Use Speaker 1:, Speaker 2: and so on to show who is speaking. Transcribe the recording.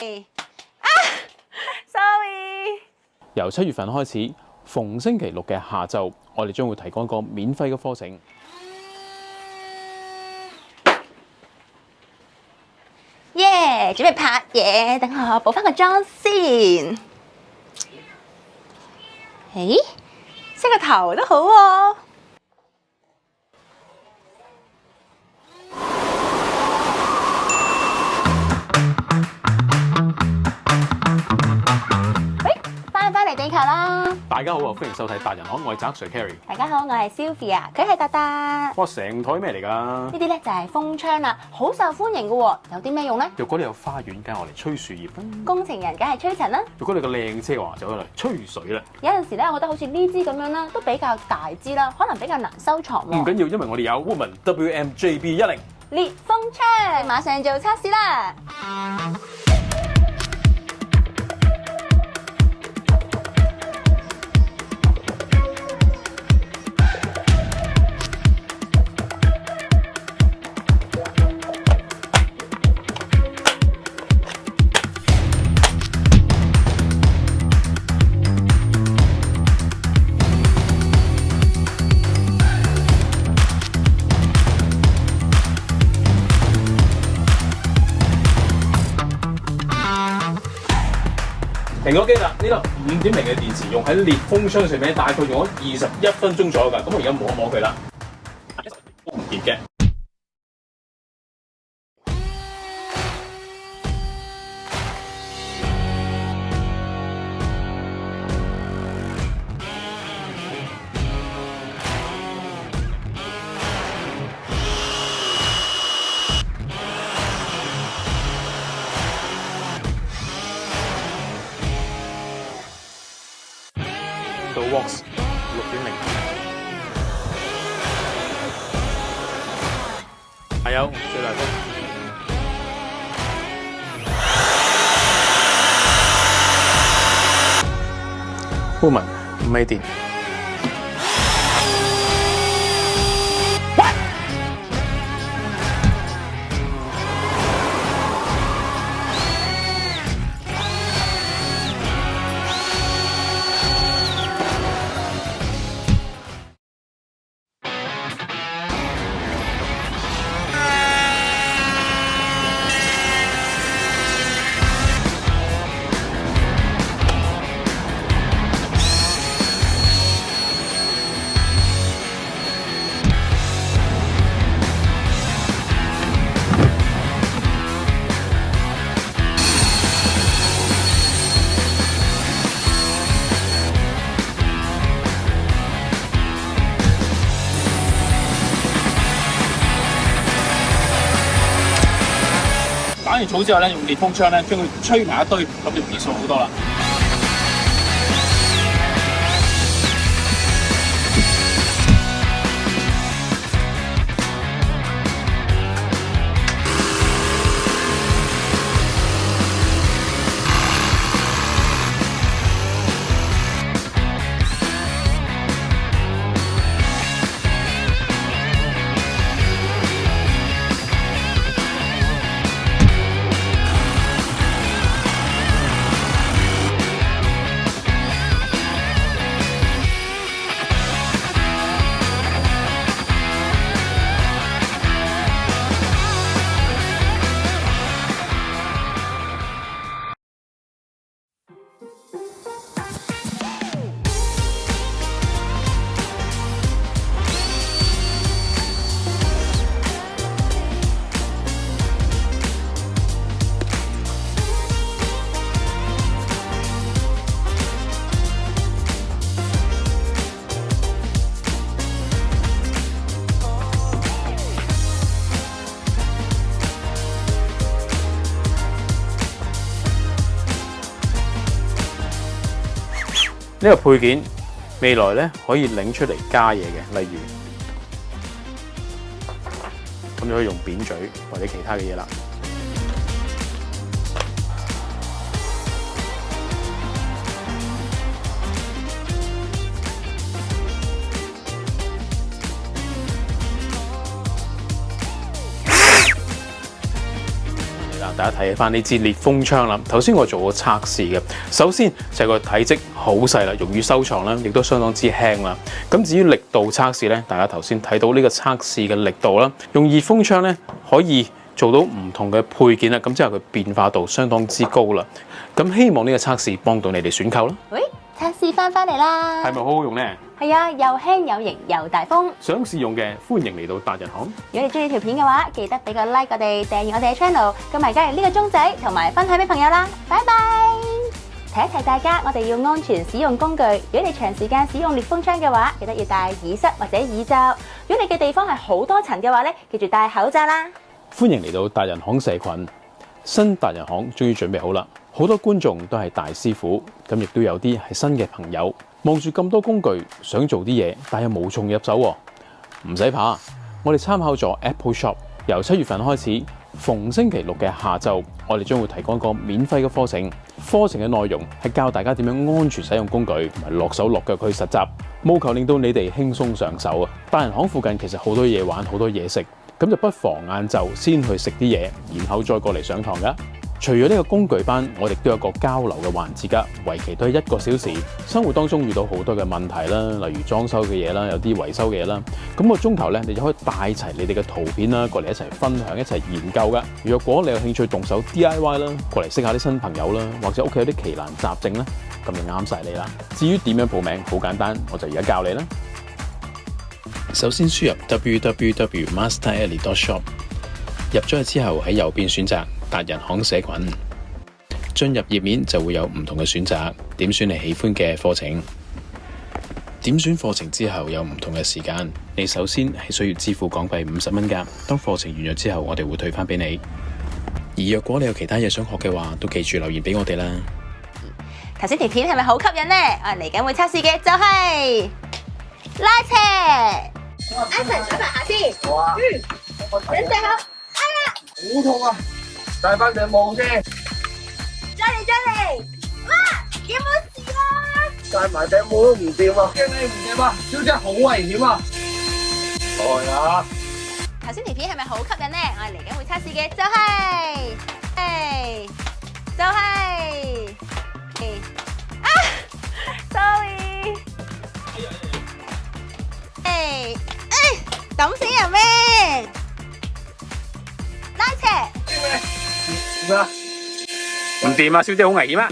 Speaker 1: 啊，sorry。
Speaker 2: 由7月份開始，逢星期六嘅下晝，我哋將會提供一個免費嘅課程。
Speaker 1: 耶，準備拍嘢，等我補翻個妝先。誒，梳個頭都好喎。翻嚟地球啦！
Speaker 2: 大家好啊，歡迎收睇達人行，我係澤 Sir Carry。
Speaker 1: 大家好，我係 Sylvia，佢係達達。
Speaker 2: 哇，成台咩嚟㗎？
Speaker 1: 呢啲咧就係風窗啦，好受歡迎嘅喎。有啲咩用咧？
Speaker 2: 如果你有花園，梗係我嚟吹樹葉啦。
Speaker 1: 工程人梗係吹塵啦。
Speaker 2: 如果你個靚車嘅話，就可以嚟吹水啦。
Speaker 1: 有陣時咧，我覺得好似呢支咁樣啦，都比較大支啦，可能比較難收藏喎。
Speaker 2: 唔緊要，因為我哋有 Woman WMJB10
Speaker 1: 烈風窗，馬上做測試啦！
Speaker 2: 蘋果機啦，呢度5.0嘅電池用喺烈風窗上面，大概用咗21分鐘左右㗎。咁我而家摸一摸佢啦，都唔結嘅。到 Wax 6.0，還有最大風。Woman 唔係電。打完草之後咧，用烈風窗咧將佢吹埋一堆，咁就變數好多啦。呢個配件未來咧可以拎出嚟加嘢嘅，例如咁就可以用扁嘴或者其他嘅嘢啦。嚟啦，大家睇翻呢支烈風槍啦。頭先我做過測試嘅，首先就係個體積好細啦，容易收藏啦，亦都相當之輕啦。咁至於力度測試咧，大家頭先睇到呢個測試嘅力度啦，用熱風槍咧可以做到唔同嘅配件啦，咁之後佢變化度相當之高啦。咁希望呢個測試幫到你哋選購啦。
Speaker 1: 喂，測試翻嚟啦，
Speaker 2: 係咪好好用呢？
Speaker 1: 係啊，又輕有型又大風。
Speaker 2: 想試用嘅歡迎嚟到達人行。
Speaker 1: 如果你中意條片嘅話，記得俾個 like 我哋，訂閱我哋嘅 channel，撳埋加入呢個鐘仔，同埋分享俾朋友啦。拜拜！提一提大家，我哋要安全使用工具。如果你長時間使用烈風槍嘅話，記得要戴耳塞或者耳罩。如果你嘅地方係好多塵嘅話咧，記住戴口罩啦。
Speaker 2: 歡迎嚟到達人行社群，新達人行終於準備好啦！好多觀眾都係大師傅，咁亦都有啲係新嘅朋友，望住咁多工具，想做啲嘢，但又無從入手喎。唔使怕，我哋參考咗 Apple Shop， 由7月份開始，逢星期六嘅下晝，我哋將會提供一個免費嘅課程。課程嘅內容係教大家點樣安全使用工具，同埋落手落腳去實習，務求令到你哋輕鬆上手啊！達人行附近其實好多嘢玩，好多嘢食，咁就不妨晏晝先去食啲嘢，然後再過嚟上堂噶。除咗呢個工具班，我哋都有個交流嘅環節噶，為期都係1個小時。生活當中遇到好多嘅問題啦，例如裝修嘅嘢啦，有啲維修嘅嘢啦，咁個鐘頭咧，你就可以帶齊你哋嘅圖片啦，過嚟一齊分享，一齊研究噶。若果你有興趣動手 DIY 啦，過嚟識下啲新朋友啦，或者屋企有啲奇難雜症咧，咁就啱晒你啦。至於點樣報名，好簡單，我就而家教你啦。首先輸入 www.masteralley.shop， 入咗去之後喺右邊選擇達人行社群，進入頁面就會有唔同嘅選擇，點選你喜歡嘅課程。點選課程之後有唔同嘅時間，你首先係需要支付港幣50蚊㗎。當課程完咗之後，我哋會退返俾你。而若果你有其他嘢想學嘅話，都記住留言俾我哋啦。
Speaker 1: 頭先條片係咪好吸引呢？我嚟緊會測試嘅就係拉斜。一齊彩排下先。
Speaker 3: 好啊。
Speaker 1: 準備好。
Speaker 3: 好痛啊！戴翻頂帽先。
Speaker 1: 再嚟。哇！有冇事啊？
Speaker 3: 戴埋頂帽都唔掂啊！驚你唔掂啊！小姐好危險啊！來啊！
Speaker 1: 頭先條片係咪好吸引呢？我哋嚟緊會測試嘅就係sorry。抌死人咩？拉斜。
Speaker 3: 咩啊？
Speaker 2: 唔掂啊，小姐好危險啊！